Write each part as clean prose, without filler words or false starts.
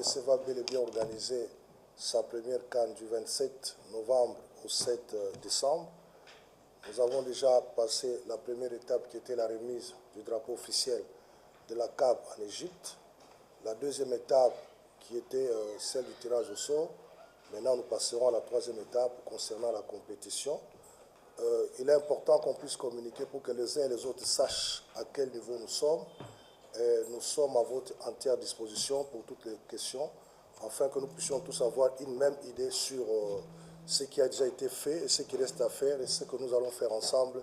RDC va bel et bien organiser sa première CAN du 27 novembre au 7 décembre. Nous avons déjà passé la première étape qui était la remise du drapeau officiel de la CAP en Égypte. La deuxième étape qui était celle du tirage au sort. Maintenant, nous passerons à la troisième étape concernant la compétition. Il est important qu'on puisse communiquer pour que les uns et les autres sachent à quel niveau nous sommes. Nous sommes à votre entière disposition pour toutes les questions, afin que nous puissions tous avoir une même idée sur ce qui a déjà été fait et ce qui reste à faire et ce que nous allons faire ensemble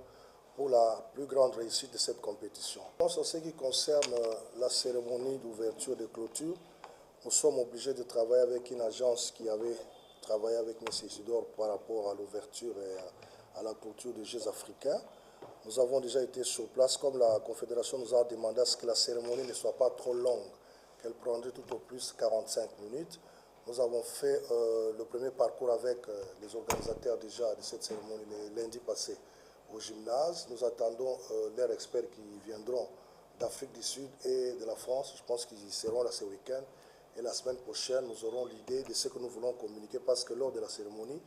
pour la plus grande réussite de cette compétition. En ce qui concerne la cérémonie d'ouverture et de clôture, nous sommes obligés de travailler avec une agence qui avait travaillé avec M. Isidore par rapport à l'ouverture et à la clôture des Jeux africains. Nous avons déjà été sur place, comme la Confédération nous a demandé à ce que la cérémonie ne soit pas trop longue, qu'elle prendrait tout au plus 45 minutes. Nous avons fait le premier parcours avec les organisateurs déjà de cette cérémonie le lundi passé au gymnase. Nous attendons leurs experts qui viendront d'Afrique du Sud et de la France. Je pense qu'ils seront là ce week-end. Et la semaine prochaine, nous aurons l'idée de ce que nous voulons communiquer parce que lors de la cérémonie,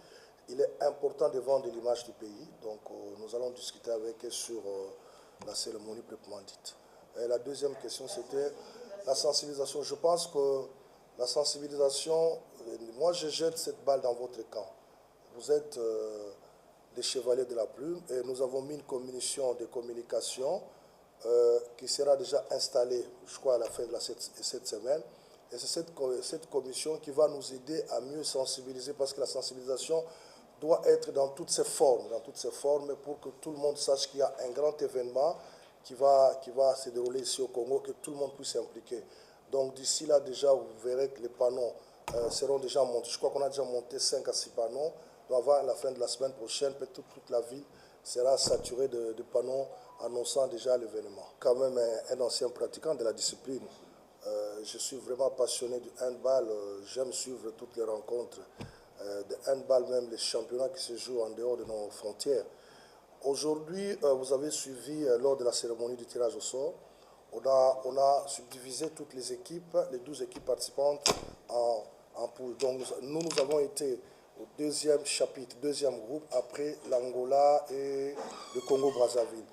il est important de vendre l'image du pays. Donc, nous allons discuter avec eux sur la cérémonie proprement dite. Et la deuxième question, c'était la sensibilisation. Je pense que la sensibilisation, moi, je jette cette balle dans votre camp. Vous êtes des chevaliers de la plume et nous avons mis une commission de communication qui sera déjà installée, je crois, à la fin de cette semaine. Et c'est cette commission qui va nous aider à mieux sensibiliser parce que la sensibilisation doit être dans toutes ses formes, pour que tout le monde sache qu'il y a un grand événement qui va se dérouler ici au Congo, que tout le monde puisse s'impliquer. Donc d'ici là, déjà, vous verrez que les panneaux seront déjà montés. Je crois qu'on a déjà monté 5 à 6 panneaux. Donc avant la fin de la semaine prochaine, peut-être toute la ville sera saturée de panneaux annonçant déjà l'événement. Quand même un ancien pratiquant de la discipline. Je suis vraiment passionné du handball. J'aime suivre toutes les rencontres de handball, même les championnats qui se jouent en dehors de nos frontières. Aujourd'hui, vous avez suivi lors de la cérémonie du tirage au sort, on a subdivisé toutes les équipes, les 12 équipes participantes en poules. Donc nous avons été au deuxième chapitre, deuxième groupe, après l'Angola et le Congo-Brazzaville.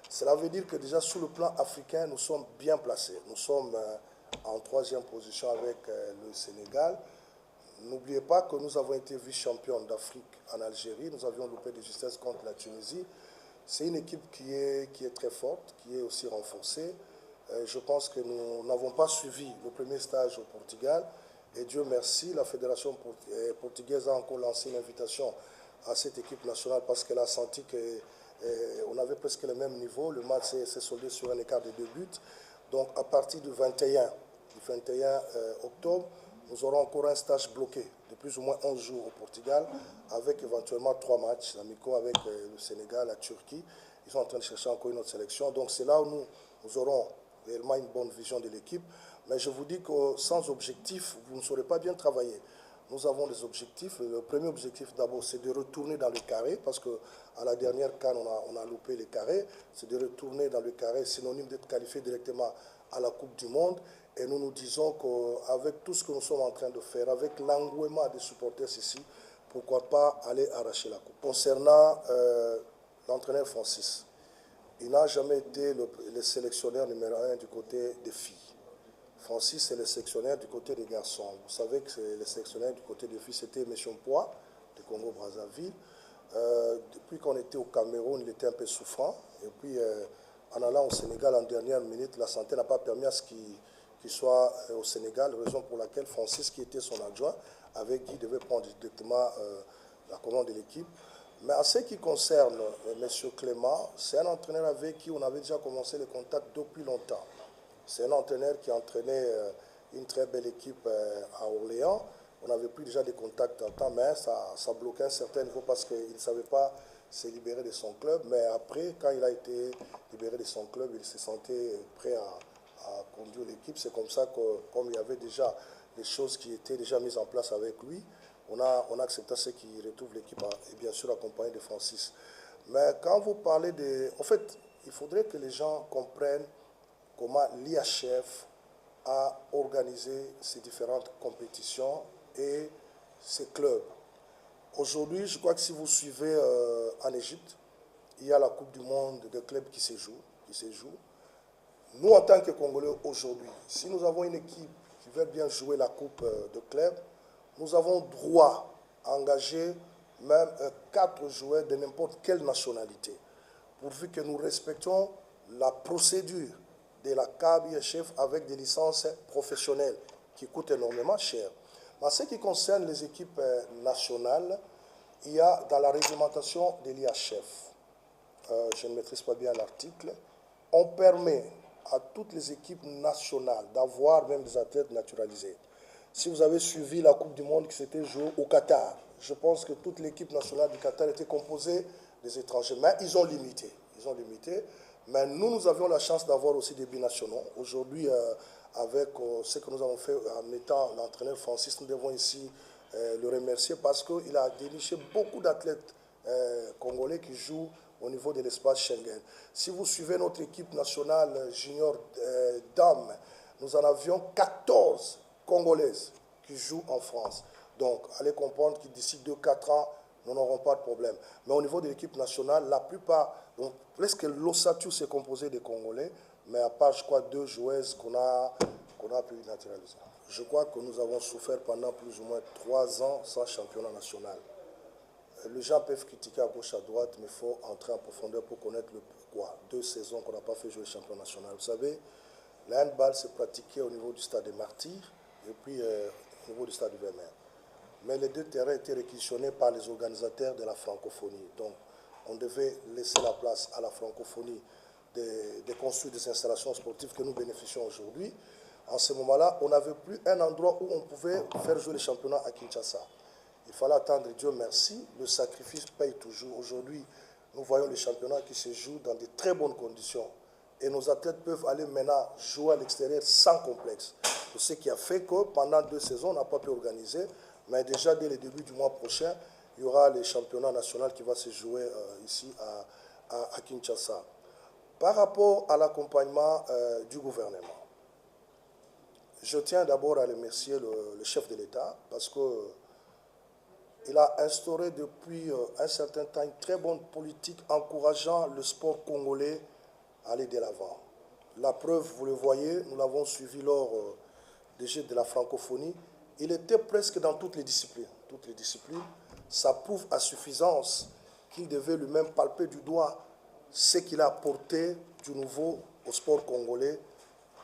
Cela veut dire que déjà sur le plan africain, nous sommes bien placés. Nous sommes en troisième position avec le Sénégal. N'oubliez pas que nous avons été vice-champions d'Afrique en Algérie. Nous avions loupé de justesse contre la Tunisie. C'est une équipe qui est très forte, qui est aussi renforcée. Je pense que nous n'avons pas suivi le premier stage au Portugal. Et Dieu merci, la fédération portugaise a encore lancé une invitation à cette équipe nationale parce qu'elle a senti qu'on avait presque le même niveau. Le match s'est soldé sur un écart de 2 buts. Donc à partir du 21 octobre, nous aurons encore un stage bloqué de plus ou moins 11 jours au Portugal, avec éventuellement 3 matchs amicaux avec le Sénégal, la Turquie. Ils sont en train de chercher encore une autre sélection. Donc c'est là où nous aurons réellement une bonne vision de l'équipe. Mais je vous dis que sans objectif, vous ne saurez pas bien travailler. Nous avons des objectifs. Le premier objectif d'abord, c'est de retourner dans le carré, parce qu'à la dernière CAN, on a loupé les carrés. C'est de retourner dans le carré, synonyme d'être qualifié directement à la Coupe du Monde. Et nous nous disons qu'avec tout ce que nous sommes en train de faire, avec l'engouement des supporters ici, pourquoi pas aller arracher la coupe. Concernant l'entraîneur Francis, il n'a jamais été le sélectionneur numéro 1 du côté des filles. Francis est le sélectionneur du côté des garçons. Vous savez que le sélectionneur du côté des filles, c'était M. Mpoa, de Congo-Brazzaville. Depuis qu'on était au Cameroun, il était un peu souffrant. Et puis, en allant au Sénégal en dernière minute, la santé n'a pas permis à ce qu'il soit au Sénégal, raison pour laquelle Francis, qui était son adjoint, avec qui devait prendre directement la commande de l'équipe. Mais en ce qui concerne M. Clément, c'est un entraîneur avec qui on avait déjà commencé le contact depuis longtemps. C'est un entraîneur qui entraînait une très belle équipe à Orléans. On avait pris déjà des contacts en temps, mais ça bloquait un certain niveau parce qu'il ne savait pas se libérer de son club. Mais après, quand il a été libéré de son club, il se sentait prêt à conduire l'équipe. C'est comme ça que, comme il y avait déjà des choses qui étaient déjà mises en place avec lui, on a accepté ce qui retrouve l'équipe et bien sûr accompagné de Francis. Mais quand vous parlez de... En fait, il faudrait que les gens comprennent comment l'IHF à organiser ces différentes compétitions et ces clubs. Aujourd'hui, je crois que si vous suivez en Égypte, il y a la Coupe du Monde des clubs qui se joue. Nous, en tant que Congolais, aujourd'hui, si nous avons une équipe qui veut bien jouer la Coupe de clubs, nous avons droit à engager même 4 joueurs de n'importe quelle nationalité, pourvu que nous respections la procédure de la CABIHF avec des licences professionnelles qui coûtent énormément cher. En ce qui concerne les équipes nationales, il y a dans la réglementation de l'IHF, je ne maîtrise pas bien l'article, on permet à toutes les équipes nationales d'avoir même des athlètes naturalisés. Si vous avez suivi la Coupe du Monde qui s'était jouée au Qatar, je pense que toute l'équipe nationale du Qatar était composée des étrangers. Mais ils ont limité. Mais nous avions la chance d'avoir aussi des binationaux. Aujourd'hui, avec ce que nous avons fait en étant l'entraîneur Francis, nous devons ici le remercier parce qu'il a déniché beaucoup d'athlètes congolais qui jouent au niveau de l'espace Schengen. Si vous suivez notre équipe nationale junior dames, nous en avions 14 Congolaises qui jouent en France. Donc, allez comprendre que d'ici 2-4 ans, nous n'aurons pas de problème. Mais au niveau de l'équipe nationale, la plupart, donc presque l'ossature s'est composé des Congolais, mais à part, je crois, 2 joueuses qu'on a pu naturaliser. Je crois que nous avons souffert pendant plus ou moins 3 ans sans championnat national. Les gens peuvent critiquer à gauche, à droite, mais il faut entrer en profondeur pour connaître le pourquoi. 2 saisons qu'on n'a pas fait jouer le championnat national. Vous savez, le handball se pratiquait au niveau du stade des Martyrs et puis au niveau du stade du Vermeer. Mais les 2 terrains étaient réquisitionnés par les organisateurs de la francophonie. Donc, on devait laisser la place à la francophonie de construire des installations sportives que nous bénéficions aujourd'hui. En ce moment-là, on n'avait plus un endroit où on pouvait faire jouer les championnats à Kinshasa. Il fallait attendre, Dieu merci, le sacrifice paye toujours. Aujourd'hui, nous voyons les championnats qui se jouent dans de très bonnes conditions. Et nos athlètes peuvent aller maintenant jouer à l'extérieur sans complexe. Ce qui a fait que pendant 2 saisons, on n'a pas pu organiser. Mais déjà, dès le début du mois prochain, il y aura les championnats nationaux qui vont se jouer ici à Kinshasa. Par rapport à l'accompagnement du gouvernement, je tiens d'abord à remercier le chef de l'État parce qu'il a instauré depuis un certain temps une très bonne politique encourageant le sport congolais à aller de l'avant. La preuve, vous le voyez, nous l'avons suivi lors des Jeux de la francophonie. Il était presque dans toutes les disciplines. Ça prouve à suffisance qu'il devait lui-même palper du doigt ce qu'il a apporté du nouveau au sport congolais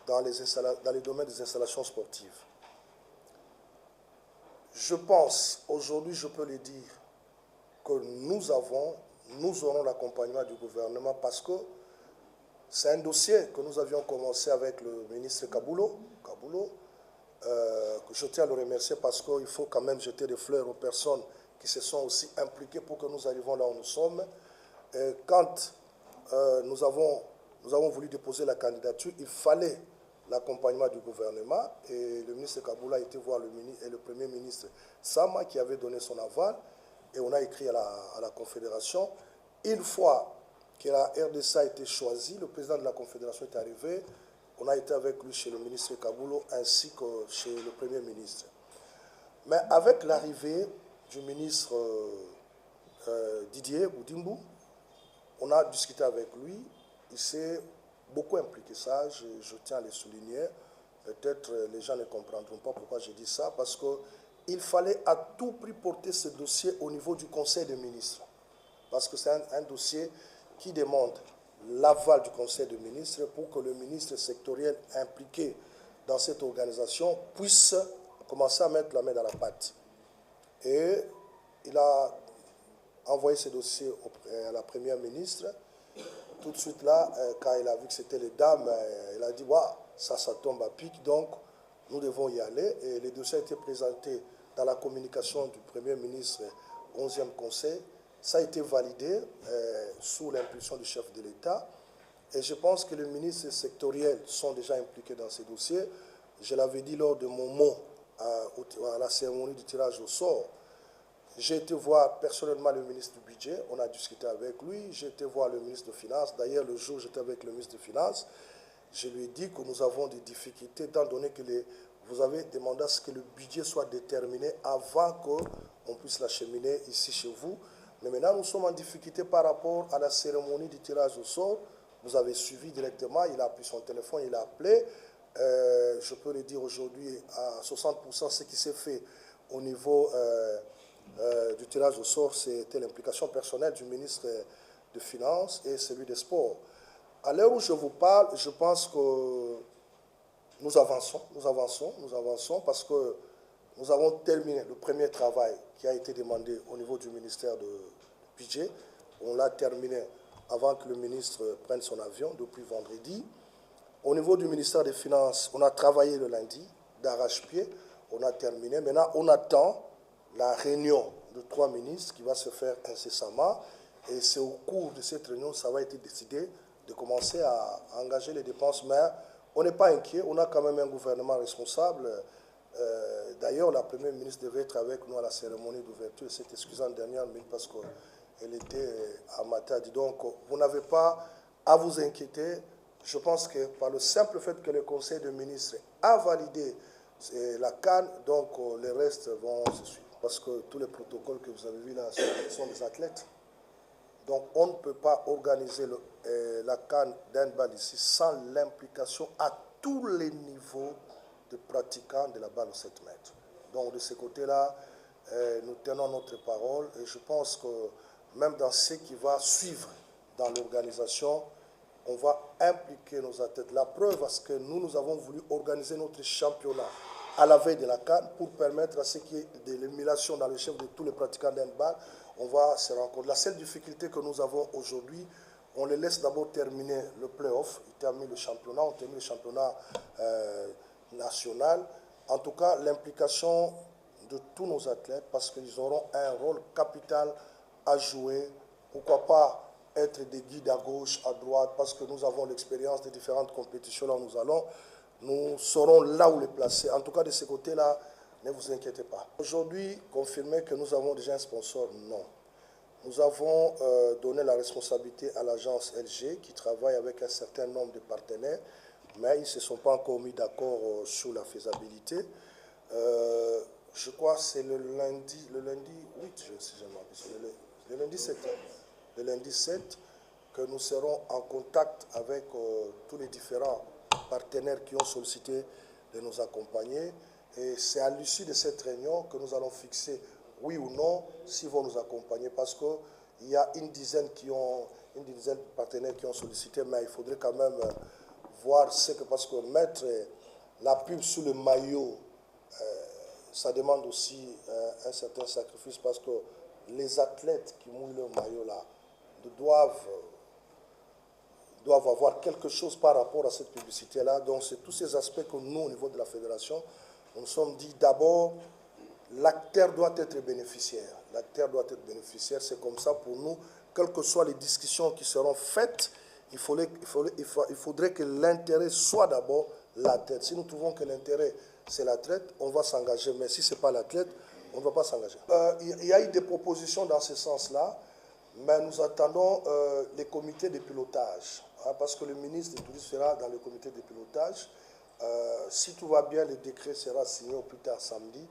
dans les domaines des installations sportives. Je pense, aujourd'hui je peux le dire, que nous aurons l'accompagnement du gouvernement parce que c'est un dossier que nous avions commencé avec le ministre Kabulo, que je tiens à le remercier parce qu'il faut quand même jeter des fleurs aux personnes qui se sont aussi impliquées pour que nous arrivions là où nous sommes. Et quand nous avons voulu déposer la candidature, il fallait l'accompagnement du gouvernement et le ministre Kaboula a été voir le Premier ministre Sama qui avait donné son aval et on a écrit à la Confédération. Une fois que la RDC a été choisie, le président de la Confédération est arrivé, on a été avec lui chez le ministre Kaboulou ainsi que chez le Premier ministre. Mais avec l'arrivée du ministre Didier Boudimbu, on a discuté avec lui, il s'est beaucoup impliqué, ça, je tiens à le souligner. Peut-être les gens ne comprendront pas pourquoi je dis ça, parce qu'il fallait à tout prix porter ce dossier au niveau du Conseil des ministres. Parce que c'est un dossier qui demande l'aval du Conseil des ministres pour que le ministre sectoriel impliqué dans cette organisation puisse commencer à mettre la main dans la pâte. Et il a envoyé ce dossier à la première ministre. Tout de suite là, quand il a vu que c'était les dames, il a dit « ça tombe à pic, donc nous devons y aller ». Et le dossier a été présenté dans la communication du Premier ministre 11e Conseil. Ça a été validé sous l'impulsion du chef de l'État. Et je pense que les ministres sectoriels sont déjà impliqués dans ces dossiers. Je l'avais dit lors de mon mot à la cérémonie du tirage au sort. J'ai été voir personnellement le ministre du Budget, on a discuté avec lui. J'ai été voir le ministre des Finances. D'ailleurs, le jour où j'étais avec le ministre des Finances, je lui ai dit que nous avons des difficultés, étant donné que vous avez demandé à ce que le budget soit déterminé avant qu'on puisse l'acheminer ici chez vous. Mais maintenant, nous sommes en difficulté par rapport à la cérémonie du tirage au sort. Vous avez suivi directement, il a pris son téléphone, il a appelé. Je peux le dire aujourd'hui, à 60%, ce qui s'est fait au niveau du tirage au sort, c'était l'implication personnelle du ministre des Finances et celui des Sports. À l'heure où je vous parle, je pense que nous avançons parce que nous avons terminé le premier travail qui a été demandé au niveau du ministère du budget. On l'a terminé avant que le ministre prenne son avion depuis vendredi. Au niveau du ministère des Finances, on a travaillé le lundi d'arrache-pied, on a terminé. Maintenant, on attend la réunion de 3 ministres qui va se faire incessamment. Et c'est au cours de cette réunion, ça va être décidé de commencer à engager les dépenses. Mais on n'est pas inquiet, on a quand même un gouvernement responsable. D'ailleurs, la première ministre devait être avec nous à la cérémonie d'ouverture. Elle s'est excusée en dernière minute parce qu'elle était à Matadi. Donc, vous n'avez pas à vous inquiéter. Je pense que par le simple fait que le Conseil des ministres a validé la CAN, donc les restes vont se suivre. Parce que tous les protocoles que vous avez vus là sont des athlètes. Donc, on ne peut pas organiser la CAN d'handball ici sans l'implication à tous les niveaux de pratiquants de la balle aux 7 mètres. Donc, de ce côté-là, nous tenons notre parole et je pense que même dans ce qui va suivre dans l'organisation, on va impliquer nos athlètes. La preuve, c'est que nous avons voulu organiser notre championnat à la veille de la CAN pour permettre à ce qui est de l'émulation dans le chef de tous les pratiquants d'handball. On va se rencontrer. La seule difficulté que nous avons aujourd'hui, on les laisse d'abord terminer le play-off, ils terminent le championnat, on termine le championnat national. En tout cas, l'implication de tous nos athlètes, parce qu'ils auront un rôle capital à jouer. Pourquoi pas être des guides à gauche, à droite, parce que nous avons l'expérience des différentes compétitions là où nous allons. Nous saurons là où les placer. En tout cas, de ce côté-là, ne vous inquiétez pas. Aujourd'hui, confirmer que nous avons déjà un sponsor, non. Nous avons donné la responsabilité à l'agence LG qui travaille avec un certain nombre de partenaires, mais ils ne se sont pas encore mis d'accord sur la faisabilité. Je crois que c'est le lundi 8, si je m'abuse, le lundi 7. Le lundi 7, que nous serons en contact avec tous les différents partenaires qui ont sollicité de nous accompagner. Et c'est à l'issue de cette réunion que nous allons fixer, oui ou non, s'ils vont nous accompagner. Parce qu'il y a une dizaine de partenaires qui ont sollicité, mais il faudrait quand même voir ce que... Parce que mettre la pub sur le maillot, ça demande aussi un certain sacrifice, parce que les athlètes qui mouillent le maillot là doivent avoir quelque chose par rapport à cette publicité-là. Donc, c'est tous ces aspects que nous, au niveau de la fédération, nous nous sommes dit d'abord, l'acteur doit être bénéficiaire. L'acteur doit être bénéficiaire, c'est comme ça pour nous, quelles que soient les discussions qui seront faites, il faudrait que l'intérêt soit d'abord l'athlète. Si nous trouvons que l'intérêt, c'est l'athlète, on va s'engager. Mais si ce n'est pas l'athlète, on ne va pas s'engager. Il y a eu des propositions dans ce sens-là, mais nous attendons les comités de pilotage, hein, parce que le ministre du Tourisme sera dans le comité de pilotage. Si tout va bien, le décret sera signé au plus tard samedi.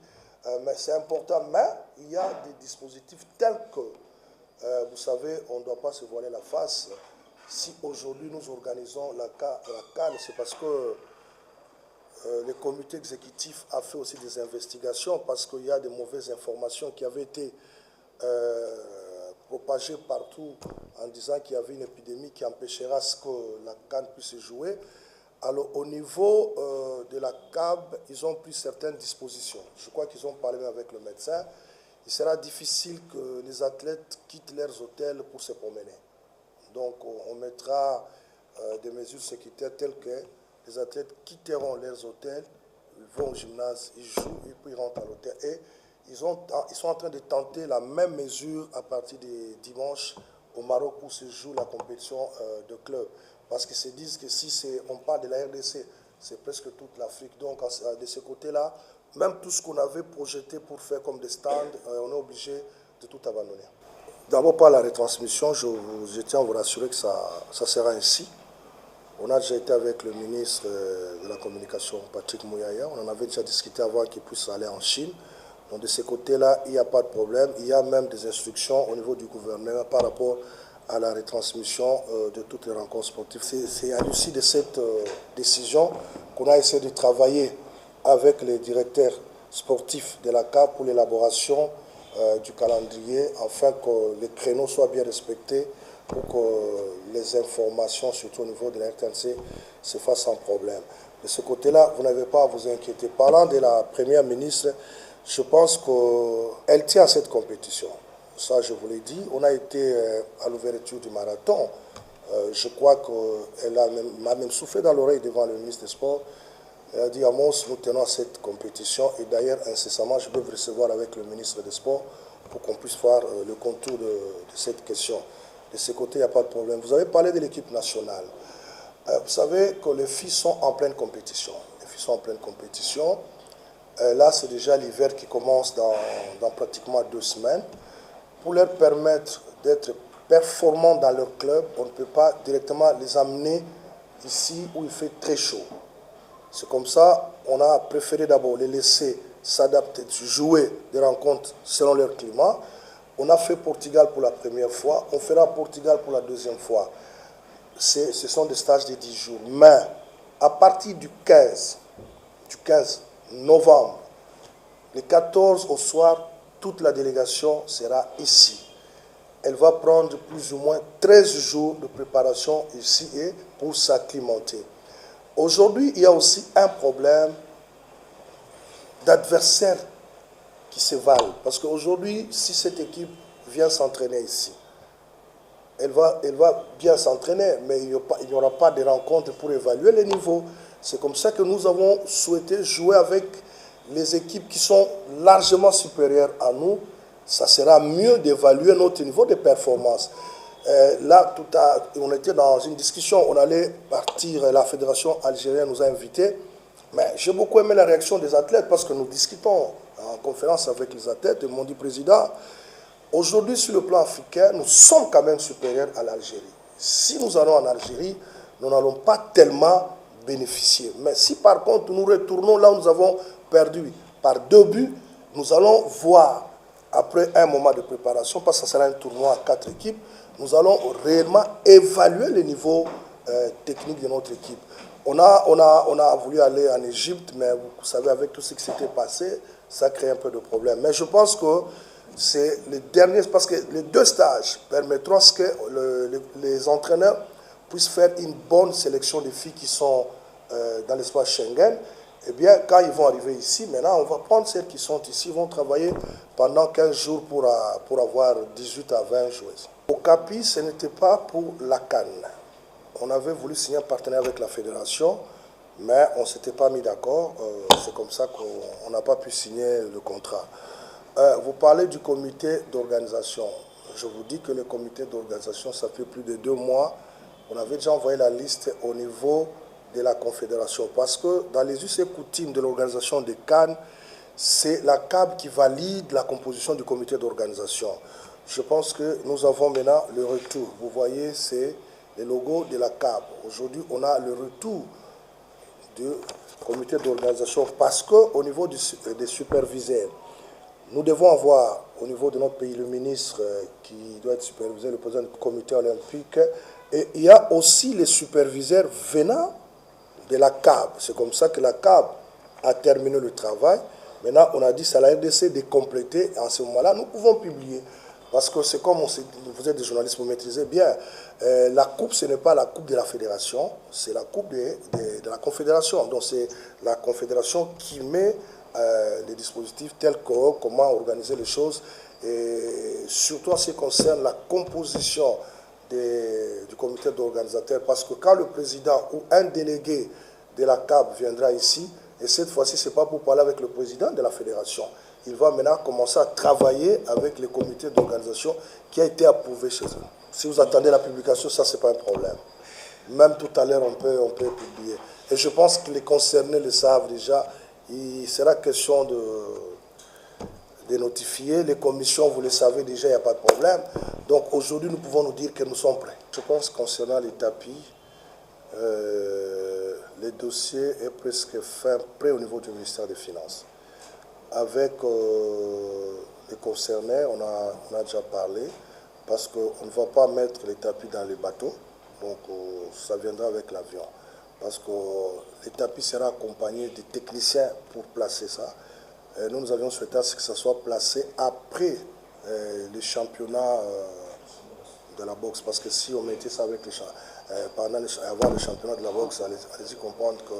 Mais c'est important, mais il y a des dispositifs tels que, vous savez, on ne doit pas se voiler la face. Si aujourd'hui nous organisons la CAN, c'est parce que le comité exécutif a fait aussi des investigations, parce qu'il y a des mauvaises informations qui avaient été propagées partout en disant qu'il y avait une épidémie qui empêchera ce que la CAN puisse se jouer. Alors, au niveau de la CAB, ils ont pris certaines dispositions. Je crois qu'ils ont parlé avec le médecin. Il sera difficile que les athlètes quittent leurs hôtels pour se promener. Donc, on mettra des mesures sécuritaires telles que les athlètes quitteront leurs hôtels, ils vont au gymnase, ils jouent et puis ils rentrent à l'hôtel. Et ils sont en train de tenter la même mesure à partir de dimanche au Maroc où se joue la compétition de club. Parce qu'ils se disent que si on parle de la RDC, c'est presque toute l'Afrique. Donc, de ce côté-là, même tout ce qu'on avait projeté pour faire comme des stands, on est obligé de tout abandonner. D'abord, par la retransmission, je tiens à vous rassurer que ça sera ainsi. On a déjà été avec le ministre de la Communication, Patrick Mouyaya. On en avait déjà discuté avant qu'il puisse aller en Chine. Donc de ce côté-là, il n'y a pas de problème. Il y a même des instructions au niveau du gouvernement par rapport à la retransmission de toutes les rencontres sportives. C'est à l'issue de cette décision qu'on a essayé de travailler avec les directeurs sportifs de la CAF pour l'élaboration du calendrier afin que les créneaux soient bien respectés pour que les informations, surtout au niveau de la RTNC, se fassent sans problème. De ce côté-là, vous n'avez pas à vous inquiéter. Parlant de la première ministre, je pense qu'elle tient à cette compétition. Ça, je vous l'ai dit. On a été à l'ouverture du marathon. Je crois qu'elle m'a même soufflé dans l'oreille devant le ministre des Sports. Elle a dit, Amos, nous tenons à cette compétition. Et d'ailleurs, incessamment, je peux vous recevoir avec le ministre des Sports pour qu'on puisse voir le contour de cette question. De ce côté, il n'y a pas de problème. Vous avez parlé de l'équipe nationale. Vous savez que les filles sont en pleine compétition. Les filles sont en pleine compétition. Là, c'est déjà l'hiver qui commence dans pratiquement 2 semaines. Pour leur permettre d'être performants dans leur club, on ne peut pas directement les amener ici où il fait très chaud. C'est comme ça, on a préféré d'abord les laisser s'adapter, jouer des rencontres selon leur climat. On a fait Portugal pour la première fois, on fera Portugal pour la deuxième fois. Ce sont des stages de 10 jours. Mais à partir du 15 novembre, le 14 au soir, toute la délégation sera ici. Elle va prendre plus ou moins 13 jours de préparation ici et pour s'acclimater. Aujourd'hui, il y a aussi un problème d'adversaires qui se valent. Parce qu'aujourd'hui, si cette équipe vient s'entraîner ici, elle va bien s'entraîner, mais il n'y aura pas de rencontres pour évaluer les niveaux. C'est comme ça que nous avons souhaité jouer avec les équipes qui sont largement supérieures à nous. Ça sera mieux d'évaluer notre niveau de performance. Là, on était dans une discussion, on allait partir, la fédération algérienne nous a invités, mais j'ai beaucoup aimé la réaction des athlètes parce que nous discutons en conférence avec les athlètes et m'ont dit, président, aujourd'hui sur le plan africain, nous sommes quand même supérieurs à l'Algérie. Si nous allons en Algérie, nous n'allons pas tellement bénéficier. Mais si par contre nous retournons là où nous avons perdu par 2 buts, nous allons voir, après un moment de préparation, parce que ça sera un tournoi à 4 équipes, nous allons réellement évaluer le niveau technique de notre équipe. On a voulu aller en Égypte, mais vous savez, avec tout ce qui s'était passé, ça crée un peu de problème. Mais je pense que c'est les derniers, parce que les 2 stages permettront à ce que les entraîneurs puissent faire une bonne sélection des filles qui sont dans l'espace Schengen. Eh bien, quand ils vont arriver ici, maintenant, on va prendre celles qui sont ici, ils vont travailler pendant 15 jours pour avoir 18 à 20 joueuses. Au Capi, ce n'était pas pour la CAN. On avait voulu signer un partenariat avec la fédération, mais on ne s'était pas mis d'accord. C'est comme ça qu'on n'a pas pu signer le contrat. Vous parlez du comité d'organisation. Je vous dis que le comité d'organisation, ça fait plus de 2 mois. On avait déjà envoyé la liste au niveau de la Confédération. Parce que dans les us et coutumes de l'organisation des CAN, c'est la CAB qui valide la composition du comité d'organisation. Je pense que nous avons maintenant le retour. Vous voyez, c'est le logo de la CAB. Aujourd'hui, on a le retour du comité d'organisation parce qu'au niveau des superviseurs, nous devons avoir au niveau de notre pays le ministre qui doit être supervisé, le président du comité olympique, et il y a aussi les superviseurs venant de la CAB. C'est comme ça que la CAB a terminé le travail. Maintenant, on a dit c'est à la RDC de compléter. En ce moment-là, nous pouvons publier. Parce que c'est comme vous êtes des journalistes, vous maîtrisez bien. La coupe, ce n'est pas la coupe de la fédération, c'est la coupe de la confédération. Donc c'est la confédération qui met les dispositifs tels que comment organiser les choses. Et surtout en ce qui concerne la composition du comité d'organisateurs. Parce que quand le président ou un délégué de la CAB viendra ici, et cette fois-ci, ce n'est pas pour parler avec le président de la fédération, il va maintenant commencer à travailler avec le comité d'organisation qui a été approuvé chez eux. Si vous attendez la publication, ça, ce n'est pas un problème. Même tout à l'heure, on peut publier. Et je pense que les concernés le savent déjà. Il sera question de notifier. Les commissions, vous le savez déjà, il n'y a pas de problème. Donc aujourd'hui, nous pouvons nous dire que nous sommes prêts. Je pense que concernant les tapis, le dossier est presque fin, prêt au niveau du ministère des Finances. Avec les concernés, on a déjà parlé, parce qu'on ne va pas mettre les tapis dans les bateaux, donc ça viendra avec l'avion. Parce que les tapis seront accompagnés des techniciens pour placer ça. Et nous avions souhaité que ça soit placé après les championnats de la boxe. Parce que si on mettait ça avec avant le championnat de la boxe, allez-y comprendre que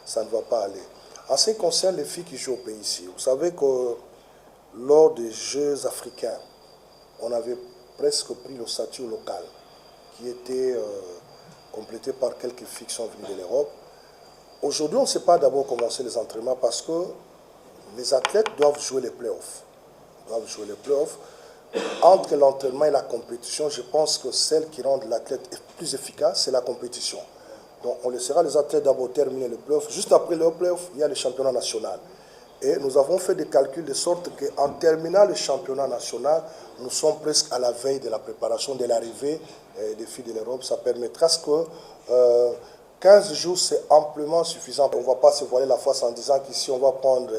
ça ne va pas aller. En ce qui concerne les filles qui jouent au pays ici, vous savez que lors des Jeux africains, on avait presque pris le statut local qui était complété par quelques filles qui sont venues de l'Europe. Aujourd'hui, on ne sait pas d'abord commencer les entraînements parce que les athlètes doivent jouer les playoffs. Entre l'entraînement et la compétition, je pense que celle qui rend l'athlète plus efficace, c'est la compétition. Donc on laissera les athlètes d'abord terminer le playoff. Juste après le playoff, il y a le championnat national. Et nous avons fait des calculs de sorte qu'en terminant le championnat national, nous sommes presque à la veille de la préparation de l'arrivée des filles de l'Europe. Ça permettra que 15 jours, c'est amplement suffisant. On ne va pas se voiler la face en disant qu'ici, on va prendre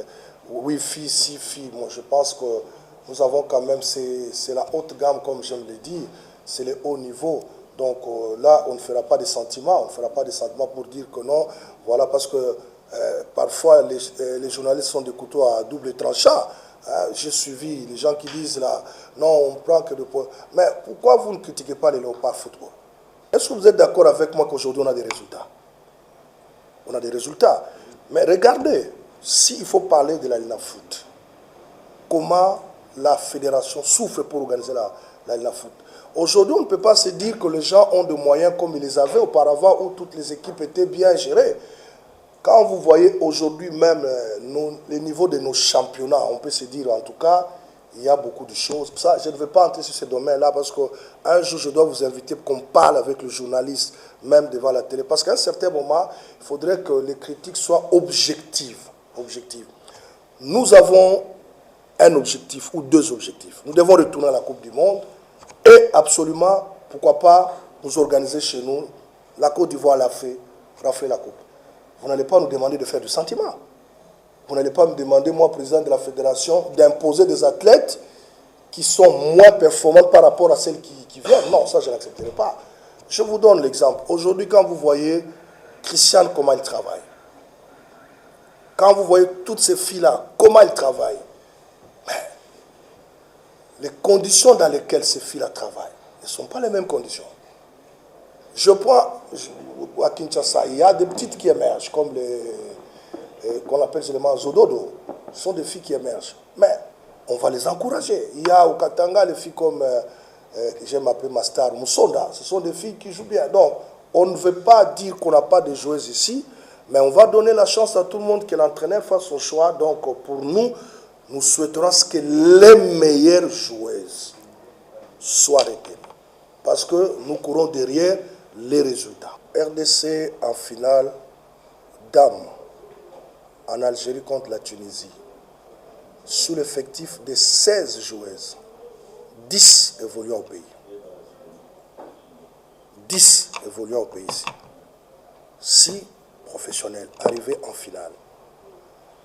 8 filles, 6 filles. Moi, je pense que nous avons quand même, c'est la haute gamme, comme je l'ai dit, c'est le haut niveau. Donc là, on ne fera pas des sentiments. On ne fera pas des sentiments pour dire que non. Voilà, parce que parfois, les journalistes sont des couteaux à double tranchant. J'ai suivi les gens qui disent là, non, on prend que de points. Mais pourquoi vous ne critiquez pas les Léopards football? Est-ce que vous êtes d'accord avec moi qu'aujourd'hui on a des résultats? On a des résultats. Mais regardez, s'il faut parler de la Lina Foot, comment la fédération souffre pour organiser la Lina Foot. Aujourd'hui, on ne peut pas se dire que les gens ont des moyens comme ils les avaient auparavant où toutes les équipes étaient bien gérées. Quand vous voyez aujourd'hui même les niveaux de nos championnats, on peut se dire en tout cas, il y a beaucoup de choses. Ça, je ne vais pas entrer sur ce domaine-là parce qu'un jour, je dois vous inviter pour qu'on parle avec le journaliste, même devant la télé. Parce qu'à un certain moment, il faudrait que les critiques soient objectives. Nous avons un objectif ou deux objectifs. Nous devons retourner à la Coupe du Monde et absolument, pourquoi pas, nous organiser chez nous. La Côte d'Ivoire l'a fait, rafler la Coupe. Vous n'allez pas nous demander de faire du sentiment. Vous n'allez pas me demander, moi, président de la fédération, d'imposer des athlètes qui sont moins performantes par rapport à celles qui viennent. Non, ça, je n'accepterai pas. Je vous donne l'exemple. Aujourd'hui, quand vous voyez Christiane, comment elle travaille, quand vous voyez toutes ces filles-là, comment elles travaillent, les conditions dans lesquelles ces filles-là travaillent ne sont pas les mêmes conditions. Je prends, à Kinshasa, il y a des petites qui émergent, comme qu'on appelle généralement Zododo. Ce sont des filles qui émergent. Mais on va les encourager. Il y a au Katanga des filles comme, j'aime appeler ma star, Moussonda. Ce sont des filles qui jouent bien. Donc, on ne veut pas dire qu'on n'a pas de joueuses ici, mais on va donner la chance à tout le monde que l'entraîneur fasse son choix. Donc, pour nous, nous souhaiterons que les meilleures joueuses soient retenues. Parce que nous courons derrière les résultats. RDC en finale, dames, en Algérie contre la Tunisie. Sous l'effectif de 16 joueuses, 10 évoluant au pays. 10 évoluant au pays ici. 6 professionnels arrivés en finale.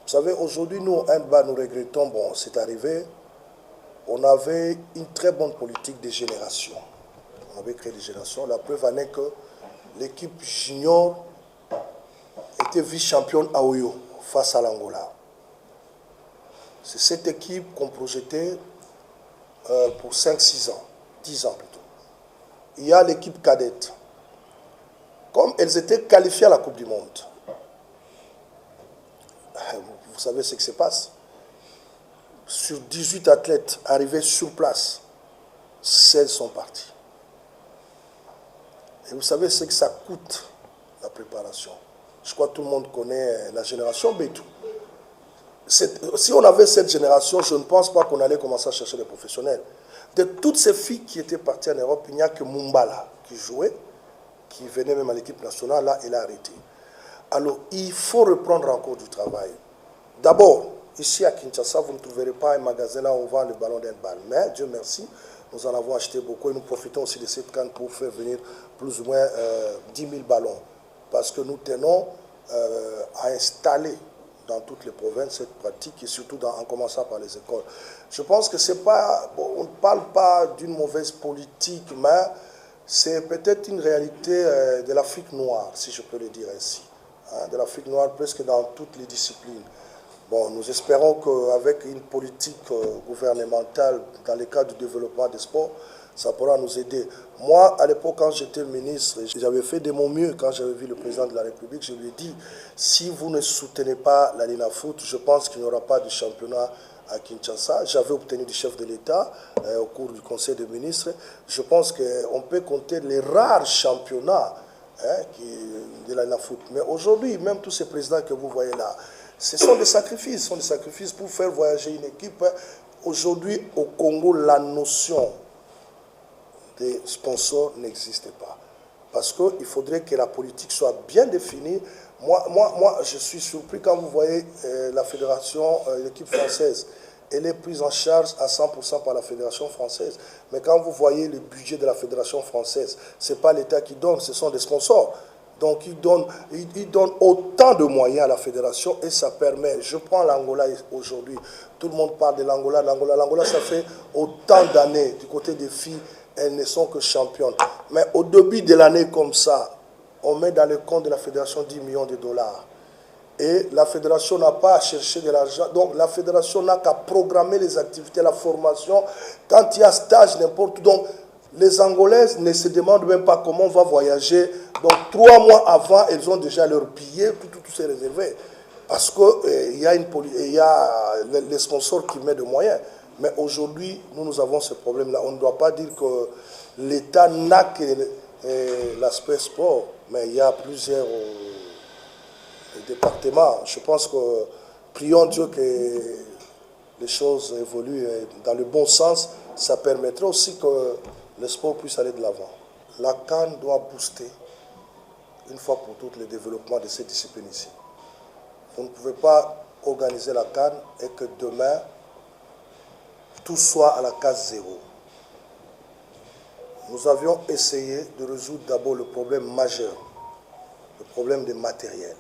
Vous savez, aujourd'hui, nous, handball, nous regrettons, bon, c'est arrivé, on avait une très bonne politique de génération. On avait créé des générations. La preuve en est que l'équipe junior était vice-championne à Oyo face à l'Angola. C'est cette équipe qu'on projetait pour 5-6 ans, 10 ans plutôt. Il y a l'équipe cadette. Comme elles étaient qualifiées à la Coupe du Monde, vous savez ce qui se passe. Sur 18 athlètes arrivés sur place, 16 sont partis. Et vous savez ce que ça coûte, la préparation. Je crois que tout le monde connaît la génération Bétou. Si on avait cette génération, je ne pense pas qu'on allait commencer à chercher des professionnels. De toutes ces filles qui étaient parties en Europe, il n'y a que Mumbala qui jouait, qui venait même à l'équipe nationale, là, elle a arrêté. Alors, il faut reprendre encore du travail. D'abord, ici à Kinshasa, vous ne trouverez pas un magasin là où on vend le ballon d'handball. Mais, Dieu merci, nous en avons acheté beaucoup et nous profitons aussi de cette canne pour faire venir plus ou moins 10 000 ballons. parce que nous tenons à installer dans toutes les provinces cette pratique et surtout en commençant par les écoles. Je pense que c'est pas, bon, on ne parle pas d'une mauvaise politique, mais c'est peut-être une réalité de l'Afrique noire, si je peux le dire ainsi. Hein, de l'Afrique noire presque dans toutes les disciplines. Bon, nous espérons qu'avec une politique gouvernementale dans le cadre du développement des sports, ça pourra nous aider. Moi, à l'époque, quand j'étais ministre, j'avais fait de mon mieux quand j'avais vu le président de la République. Je lui ai dit, si vous ne soutenez pas la Linafoot, je pense qu'il n'y aura pas de championnat à Kinshasa. J'avais obtenu du chef de l'État au cours du Conseil des ministres. Je pense qu'on peut compter les rares championnats de la Linafoot. Mais aujourd'hui, même tous ces présidents que vous voyez là, ce sont des sacrifices pour faire voyager une équipe. Aujourd'hui, au Congo, la notion des sponsors n'existe pas. Parce qu'il faudrait que la politique soit bien définie. Moi, je suis surpris quand vous voyez la fédération, l'équipe française, elle est prise en charge à 100% par la fédération française. Mais quand vous voyez le budget de la fédération française, ce n'est pas l'État qui donne, ce sont des sponsors. Donc, ils donnent autant de moyens à la fédération et ça permet. Je prends l'Angola aujourd'hui. Tout le monde parle de l'Angola. L'Angola, ça fait autant d'années du côté des filles. Elles ne sont que championnes. Mais au début de l'année comme ça, on met dans le compte de la fédération 10 millions de dollars. Et la fédération n'a pas à chercher de l'argent. Donc la fédération n'a qu'à programmer les activités, la formation. Quand il y a stage, n'importe où. Donc les Angolaises ne se demandent même pas comment on va voyager. Donc 3 mois avant, elles ont déjà leur billet, tout c'est réservé. Parce qu'il y a les sponsors qui mettent des moyens. Mais aujourd'hui, nous avons ce problème-là. On ne doit pas dire que l'État n'a que l'aspect sport, mais il y a plusieurs départements. Je pense que prions Dieu que les choses évoluent dans le bon sens. Ça permettra aussi que le sport puisse aller de l'avant. La CAN doit booster, une fois pour toutes, le développement de ces disciplines ici. Vous ne pouvez pas organiser la CAN et que demain, tout soit à la case zéro. Nous avions essayé de résoudre d'abord le problème majeur, le problème des matériels.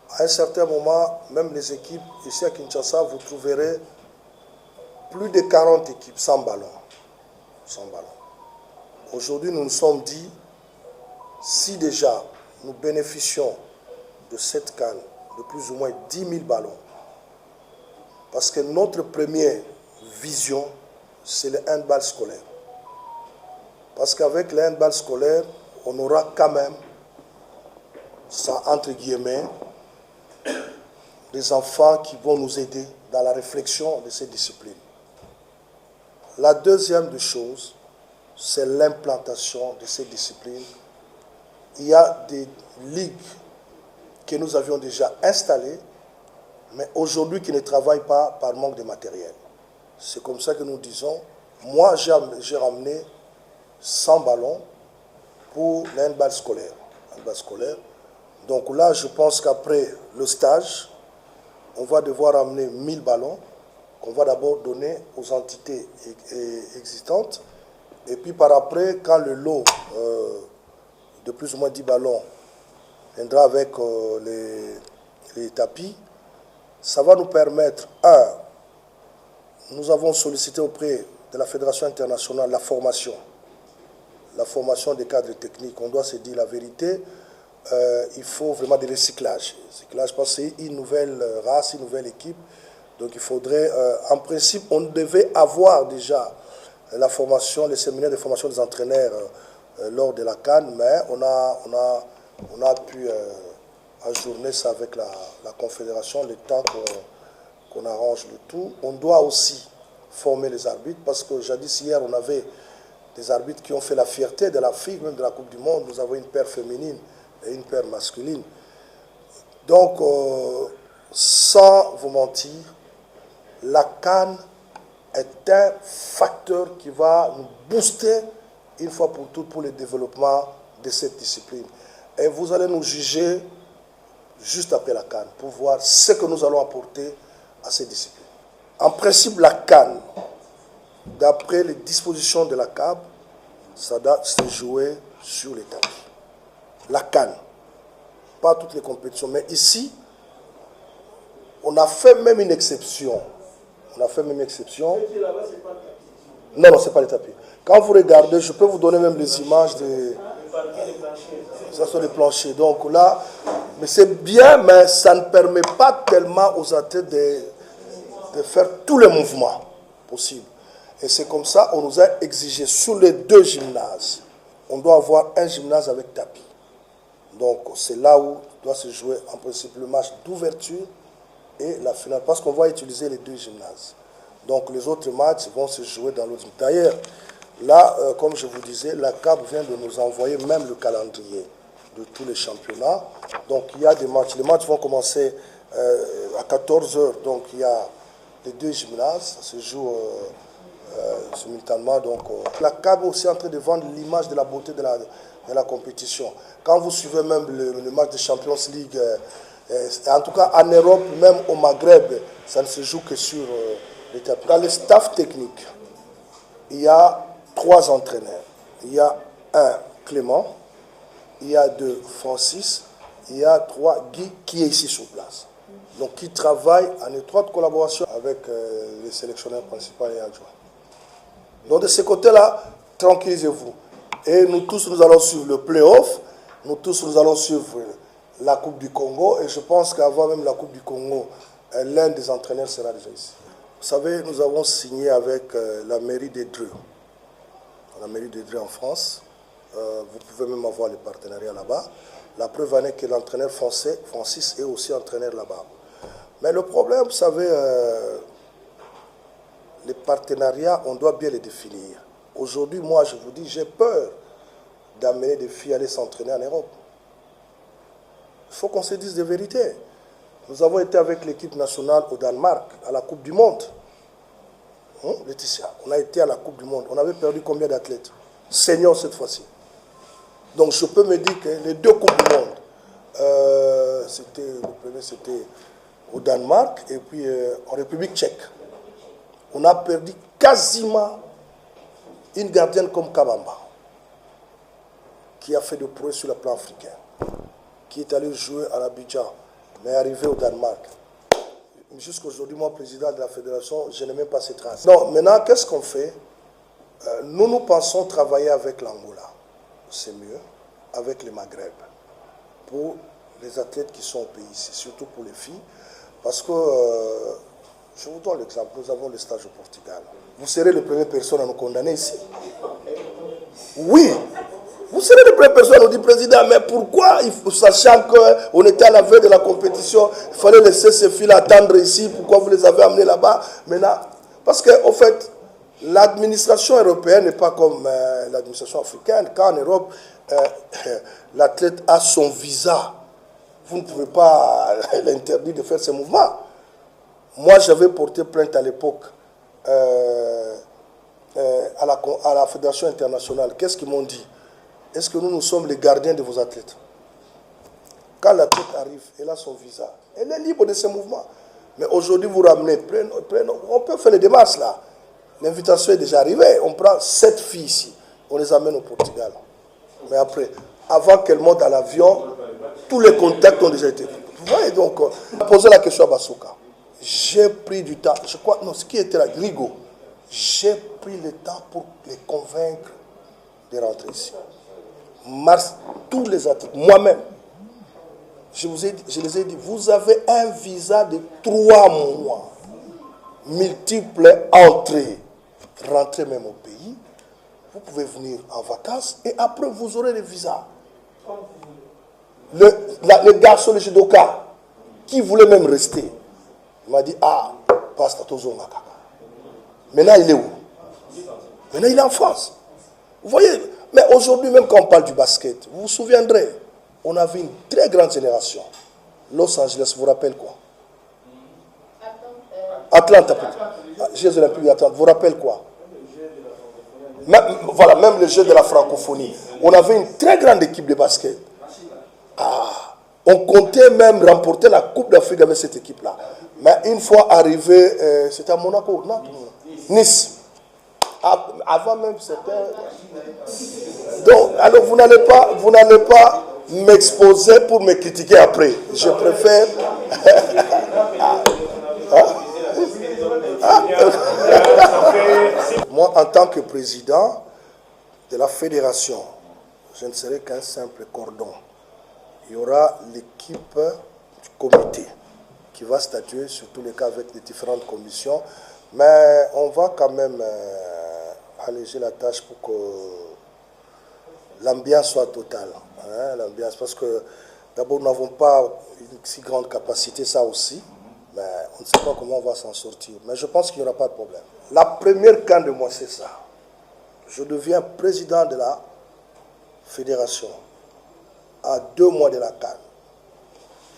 À un certain moment, même les équipes, ici à Kinshasa, vous trouverez plus de 40 équipes sans ballon. Sans ballon. Aujourd'hui, nous nous sommes dit, si déjà nous bénéficions de cette CAN de plus ou moins 10 000 ballons, parce que notre première vision, c'est le handball scolaire. Parce qu'avec le handball scolaire, on aura quand même, ça entre guillemets, des enfants qui vont nous aider dans la réflexion de ces disciplines. La deuxième des choses, c'est l'implantation de ces disciplines. Il y a des ligues que nous avions déjà installées, mais aujourd'hui qui ne travaillent pas par manque de matériel. C'est comme ça que nous disons, moi j'ai ramené 100 ballons pour l'handball scolaire. Donc là, je pense qu'après le stage, on va devoir amener 1000 ballons qu'on va d'abord donner aux entités existantes. Et puis par après, quand le lot de plus ou moins 10 ballons viendra avec les tapis, ça va nous permettre, nous avons sollicité auprès de la Fédération internationale la formation des cadres techniques. On doit se dire la vérité, il faut vraiment des recyclages. Parce que c'est une nouvelle race, une nouvelle équipe. Donc il faudrait, en principe, on devait avoir déjà la formation, les séminaires de formation des entraîneurs lors de la CAN, mais on a pu ajourner ça avec la Confédération, le temps qu'on arrange le tout. On doit aussi former les arbitres, parce que jadis hier, on avait des arbitres qui ont fait la fierté de l'Afrique, même de la Coupe du Monde. Nous avons une paire féminine et une paire masculine. Donc, sans vous mentir, la CAN est un facteur qui va nous booster une fois pour toutes pour le développement de cette discipline. Et vous allez nous juger juste après la CAN pour voir ce que nous allons apporter à cette discipline. En principe, la CAN, d'après les dispositions de la CAB, ça doit se jouer sur les tapis. la CAN. Pas toutes les compétitions, mais ici, on a fait même une exception. On a fait même une exception. Non, non, ce n'est pas les tapis. Quand vous regardez, je peux vous donner même les images des... Ça sont les planchers. Donc là, mais c'est bien, mais ça ne permet pas tellement aux athlètes de faire tous les mouvements possibles. Et c'est comme ça, on nous a exigé sur les 2 gymnases, on doit avoir un gymnase avec tapis. Donc c'est là où doit se jouer en principe le match d'ouverture et la finale, parce qu'on va utiliser les 2 gymnases. Donc les autres matchs vont se jouer dans l'autre. D'ailleurs, là, comme je vous disais, la CAF vient de nous envoyer même le calendrier de tous les championnats. Donc il y a des matchs. Les matchs vont commencer à 14 h. Donc il y a les 2 gymnases, ça se joue simultanément. Donc la CAF est aussi en train de vendre l'image de la beauté de la compétition. Quand vous suivez même le match de Champions League, en tout cas en Europe, même au Maghreb, ça ne se joue que sur les tapis. Dans le staff technique, il y a 3 entraîneurs. Il y a un Clément, il y a 2 Francis, il y a 3 Guy qui est ici sur place. Donc qui travaille en étroite collaboration avec les sélectionneurs principaux et adjoints. Donc de ce côté-là, tranquillisez-vous. Et nous tous, nous allons suivre le play-off, nous tous, nous allons suivre la Coupe du Congo, et je pense qu'avant même la Coupe du Congo, l'un des entraîneurs sera déjà ici. Vous savez, nous avons signé avec la mairie d'Édreux, la mairie d'Édreux en France. Vous pouvez même avoir les partenariats là-bas. La preuve en est que l'entraîneur français, Francis, est aussi entraîneur là-bas. Mais le problème, vous savez, les partenariats, on doit bien les définir. Aujourd'hui, moi, je vous dis, j'ai peur d'amener des filles à aller s'entraîner en Europe. Il faut qu'on se dise des vérités. Nous avons été avec l'équipe nationale au Danemark, à la Coupe du Monde. Laetitia, on a été à la Coupe du Monde. On avait perdu combien d'athlètes? Seniors cette fois-ci. Donc je peux me dire que les 2 Coupes du Monde, le premier c'était au Danemark et puis en République tchèque. On a perdu quasiment une gardienne comme Kabamba, qui a fait de progrès sur le plan africain, qui est allé jouer à Abidjan, mais est arrivé au Danemark. Jusqu'aujourd'hui, moi, président de la fédération, je n'ai même pas ces traces. Non, maintenant, qu'est-ce qu'on fait? Nous pensons travailler avec l'Angola, c'est mieux, avec les Maghreb, pour les athlètes qui sont au pays ici, surtout pour les filles, parce que, je vous donne l'exemple, nous avons le stage au Portugal. Vous serez les premières personnes à nous condamner ici. Oui, vous serez les premières personnes à nous dire, président, mais pourquoi, sachant qu'on était à la veille de la compétition, il fallait laisser ces filles attendre ici, pourquoi vous les avez amenées là-bas? Maintenant, parce qu'en fait, l'administration européenne n'est pas comme l'administration africaine. Quand en Europe, l'athlète a son visa, vous ne pouvez pas l'interdire de faire ses mouvements. Moi, j'avais porté plainte à l'époque à la Fédération internationale. Qu'est-ce qu'ils m'ont dit? Est-ce que nous sommes les gardiens de vos athlètes? Quand l'athlète arrive, elle a son visa. Elle est libre de ses mouvements. Mais aujourd'hui, vous ramenez, on peut faire les démarches là. L'invitation est déjà arrivée. On prend 7 filles ici. On les amène au Portugal. Mais après, avant qu'elles montent à l'avion, tous les contacts ont déjà été faits. Vous voyez donc, poser la question à Basouka. J'ai pris du temps. Je crois, non, ce qui était là, Rigo. J'ai pris le temps pour les convaincre de rentrer ici. Mars, tous les athlètes, moi-même, je les ai dit, vous avez un visa de 3 mois, multiples entrées, rentrez même au pays, vous pouvez venir en vacances et après vous aurez le visa. Le garçon de judoka, qui voulait même rester, il m'a dit, Pastor Tozo Makaka. Maintenant, il est où? Maintenant, il est en France. Vous voyez, mais aujourd'hui, même quand on parle du basket, vous vous souviendrez, on avait une très grande génération. Los Angeles, vous rappelle quoi? Atlanta. Jeux olympiques d'Atlanta, vous rappelle quoi? Voilà, même les Jeux de la francophonie. On avait une très grande équipe de basket. On comptait même remporter la Coupe d'Afrique avec cette équipe-là. Mais une fois arrivé, c'était à Monaco, non? Nice. Avant même, c'était... Donc, alors vous n'allez pas m'exposer pour me critiquer après. Je préfère... Moi, en tant que président de la fédération, je ne serai qu'un simple cordon. Il y aura l'équipe du comité qui va statuer sur tous les cas avec les différentes commissions. Mais on va quand même alléger la tâche pour que l'ambiance soit totale. Hein, l'ambiance, parce que d'abord, nous n'avons pas une si grande capacité, ça aussi. Mais on ne sait pas comment on va s'en sortir. Mais je pense qu'il n'y aura pas de problème. La première CAN de moi, c'est ça. Je deviens président de la fédération à 2 mois de la CAN.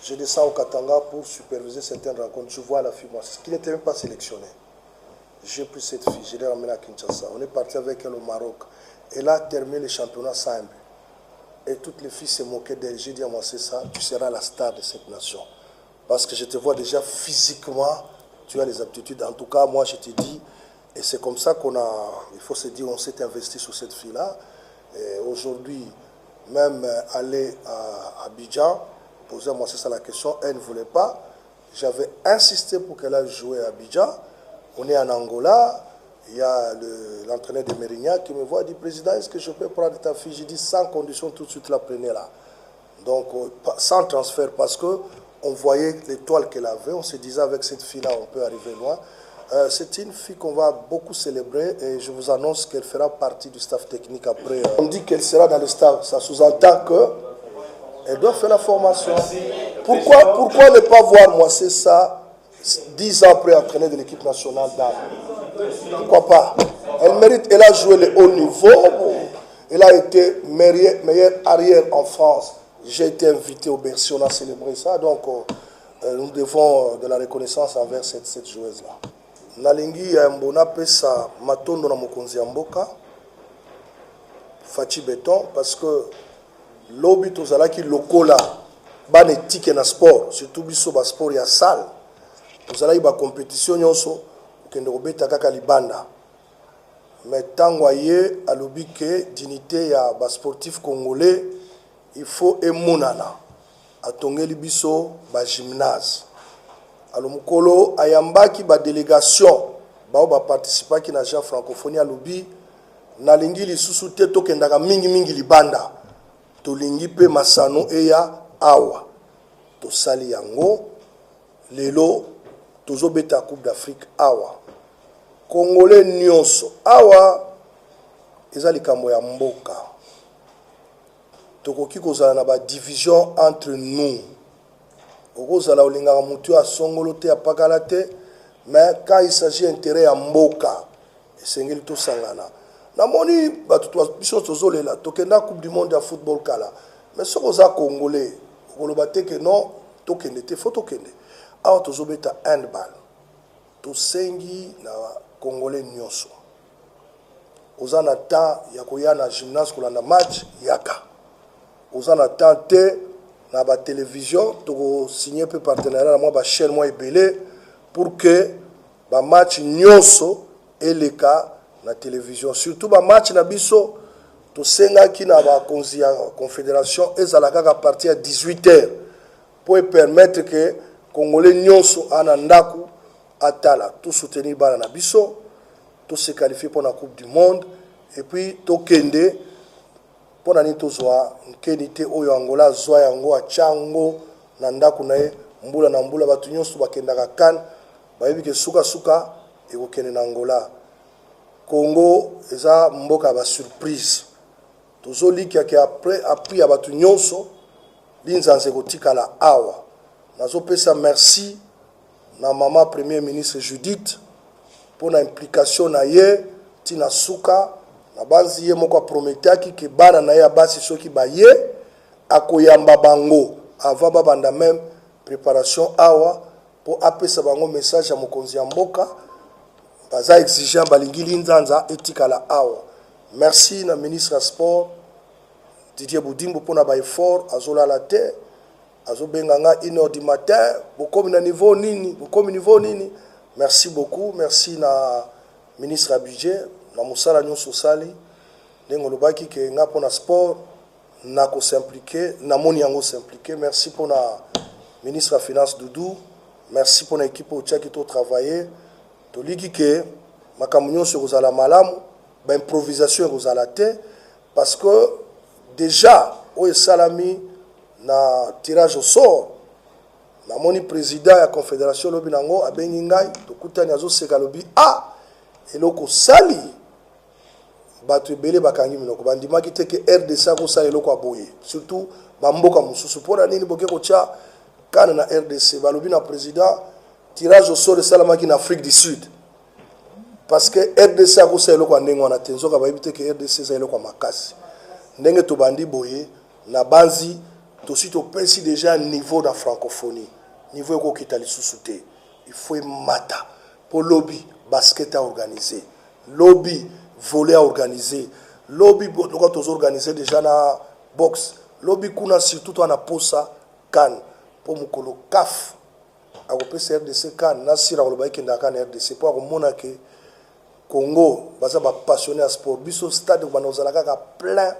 Je descends au Katanga pour superviser certaines rencontres. Je vois la fille, moi, qui n'était même pas sélectionnée. J'ai pris cette fille, je l'ai ramenée à Kinshasa. On est parti avec elle au Maroc. Elle a terminé le championnat sans but. Et toutes les filles se moquaient d'elle. J'ai dit à moi, c'est ça, tu seras la star de cette nation. Parce que je te vois déjà physiquement, tu as les aptitudes. En tout cas, moi, je te dis, et c'est comme ça qu'on a, il faut se dire, on s'est investi sur cette fille-là. Et aujourd'hui, même aller à Abidjan, poser à moi, c'est ça la question, elle ne voulait pas. J'avais insisté pour qu'elle aille jouer à Abidjan. On est en Angola, il y a l'entraîneur de Mérignac qui me voit, dit, président, est-ce que je peux prendre ta fille? J'ai dit, sans condition, tout de suite la prenez là. Donc, sans transfert, parce que on voyait l'étoile qu'elle avait, on se disait avec cette fille-là, on peut arriver loin. C'est une fille qu'on va beaucoup célébrer et je vous annonce qu'elle fera partie du staff technique après. On dit qu'elle sera dans le staff, ça sous-entend qu'elle doit faire la formation. Pourquoi ne pas voir, moi, c'est ça, 10 ans après entraîner de l'équipe nationale d'âme? Pourquoi pas? Elle mérite, elle a joué le haut niveau, elle a été meilleure arrière en France. J'ai été invité au Bercy, on a célébré ça, donc nous devons de la reconnaissance envers cette joueuse-là. Nalingi ya mbona pesa matondo na mokonzi ya mboka Fachi Béton, parce que lobi tozalaki lokola ban éthique na sport, surtout biso ba sport ya salle. Tozalaki ba compétition nyonso kende kobeta kaka libanda. Mais tango aye alobi ke dignité ya ba sportif congolais il faut emonana atongeli biso ba gymnase. Alors mukolo ayambaki ba délégation ba participaki na Jean francophonie alobi nalingi lisusu te tokendaka mingi libanda tolingi pe masano eya awa tosali yango lelo tozobeta coupe d'Afrique awa congolais nyonso awa eza likambo ya mboka tokoki kozala na ba division entre nous okozala olingaka mutu ya songolo te apakala te mais quand il s'agit d'intérêt ya mboka esengeli tosangana namoni bato biso tozolela tokenda coupe du monde ya football kala mais soki oza congolais okoloba te ke non tokende te fo tokende awa tozobeta handball tosengi na congolais nyonso oza na temps ya koya na gymnase kolanda match yaka oza na temps te na ba télévision toko signer pe partenariat na moi ba chaîne moi ebele pour que ba match nyonso eleka na télévision surtout ba match na biso to senga ki na ba confédération ezala kaka partir à 18h pour permettre que congolais nyonso ana ndaku atala tout soutenir bana na biso to se qualifier pour la coupe du monde et puis to kende pour na nito zwa nkenité oyo Angola zwa yango a chango na ndaku na ye mbula na mbula batu nyonso bakendaka kan bayebi ke suka e kokende na Angola Congo eza mboka ba surprise tozolika ke après appui ya batu nyonso linzanze kotikala awa nazopesa merci na mama premier ministre Judith pour na implication na ye tina suka na banzi ye moko prometaki ke bana na ye basi soki ba ye akoyamba bango avant babanda même préparation awa pour apesa bango message ya mokonzi ya mboka baza exigeant balingi linzanza etikala awa. Merci na ministre ya sport Didier Boudimbo pour na ba effort azola la terre azobenganga 1h du matin bokomi na niveau nini merci beaucoup merci na ministre à budget na musala nyonso sali ndengo lobaki ke nga pona sport na s'impliquer, na moni yango s'impliquer. Merci pour la ministre de la Finance Doudou, merci pour l'équipe au Tchèque qui a travaillé. To liki que ma camion sur la malam, ba improvisation aux la terre parce que déjà au salami na tirage au sort na moni président ya confédération lobi nango abengi ngai to kutani azo seka lobi eloko sali batu ebele bakangi minoko bandimaki te ke RDC ko sala eloko aboye surtout bamboka mususu pona nini boke ko tia kana na RDC balobi na président tirage au sort de salamaki na Afrique du Sud parce que RDC ko sala eloko ndengo na tenzoka bayibite ke RDC sala eloko makasi ndenge to bandi boye na banzi to sito pensi déjà niveau de francophonie niveau eko kitali susute il faut mata pour lobby basket à organiser lobby volley à organiser lobby doka to organiser déjà na boxe lobby kuna surtout to na posa kan pour mukolo kaf a kopesa RDC kan na sira ko ba kenda kan RDC pour ko mona ke Congo baza ba passionné à sport biso stade ko banozala kaka plein